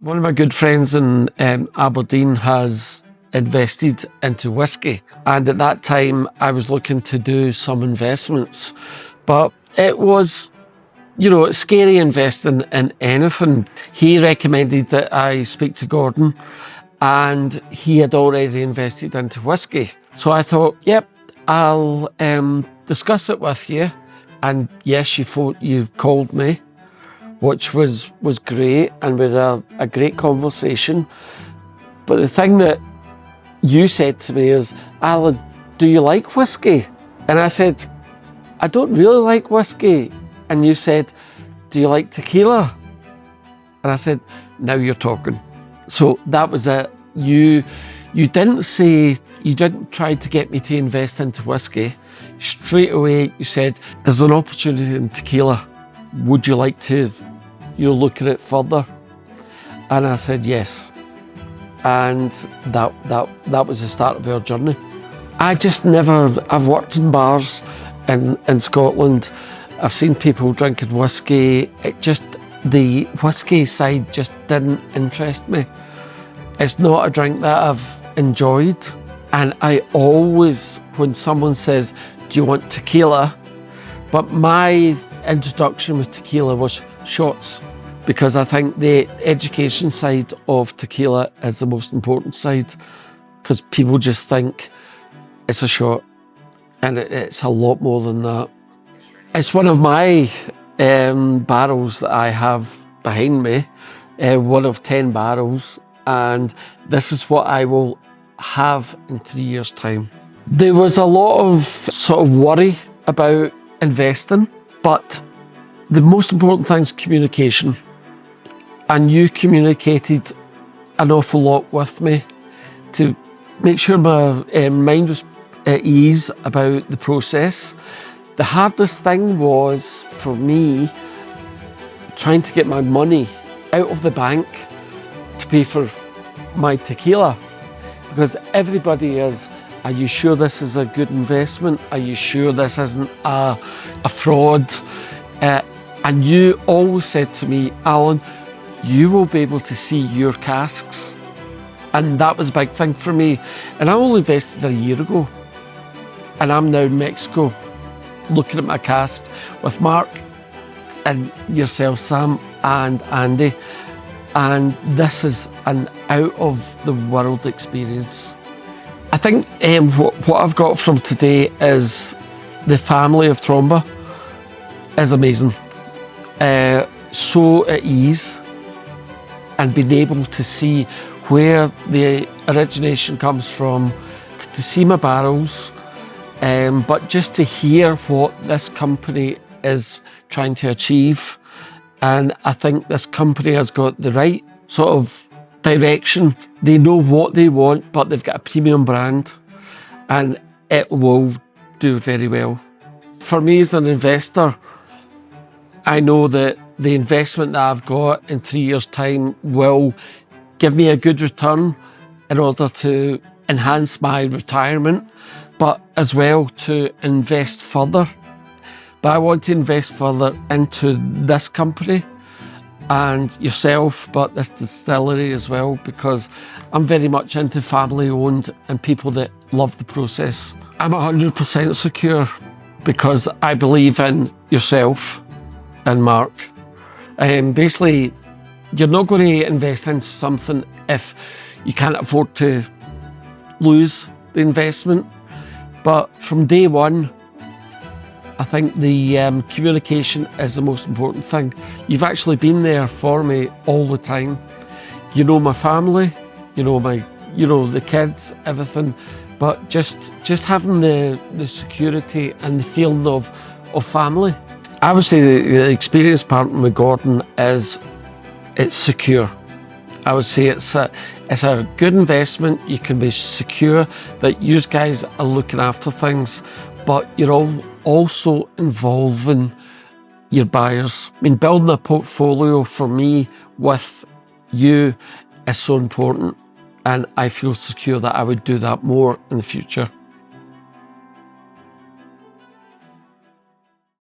One of my good friends in Aberdeen has invested into whiskey, and at that time I was looking to do some investments, but it was, it's scary investing in anything. He recommended that I speak to Gordon, and he had already invested into whiskey. So I thought, yep, I'll discuss it with you. And yes, you called me, which was great, and we had a great conversation. But the thing that you said to me is, Alan, do you like whiskey? And I said, I don't really like whiskey. And you said, do you like tequila? And I said, now you're talking. So that was it. You didn't try to get me to invest into whiskey. Straight away you said, there's an opportunity in tequila. Would you like to look at it further? And I said yes. And that was the start of our journey. I've worked in bars in Scotland. I've seen people drinking whiskey. The whiskey side just didn't interest me. It's not a drink that I've enjoyed. And I always, when someone says, do you want tequila? But my introduction with tequila was shots, because I think the education side of tequila is the most important side, because people just think it's a shot, and it's a lot more than that. It's one of my barrels that I have behind me, one of 10 barrels, and this is what I will have in 3 years' time. There was a lot of sort of worry about investing, but the most important thing is communication. And you communicated an awful lot with me to make sure my mind was at ease about the process. The hardest thing was, for me, trying to get my money out of the bank to pay for my tequila. Because everybody is, are you sure this is a good investment? Are you sure this isn't a fraud? And you always said to me, Alan, you will be able to see your casks. And that was a big thing for me. And I only invested a year ago. And I'm now in Mexico looking at my casks with Mark and yourself, Sam, and Andy. And this is an out of the world experience. I think what I've got from today is the family of Tromba is amazing. So at ease, and being able to see where the origination comes from, to see my barrels, but just to hear what this company is trying to achieve. And I think this company has got the right sort of direction. They know what they want, but they've got a premium brand, and it will do very well. For me as an investor, I know that the investment that I've got in 3 years' time will give me a good return in order to enhance my retirement, but as well to invest further. But I want to invest further into this company and yourself, but this distillery as well, because I'm very much into family owned and people that love the process. I'm 100% secure because I believe in yourself and Mark. Basically, you're not going to invest into something if you can't afford to lose the investment. But from day one, I think the communication is the most important thing. You've actually been there for me all the time. You know my family, the kids, everything. But just having the security and the feeling of family. I would say the experience partner with Gordon it's secure. I would say it's a good investment. You can be secure that you guys are looking after things, but you're all also involving your buyers. I mean, building a portfolio for me with you is so important, and I feel secure that I would do that more in the future.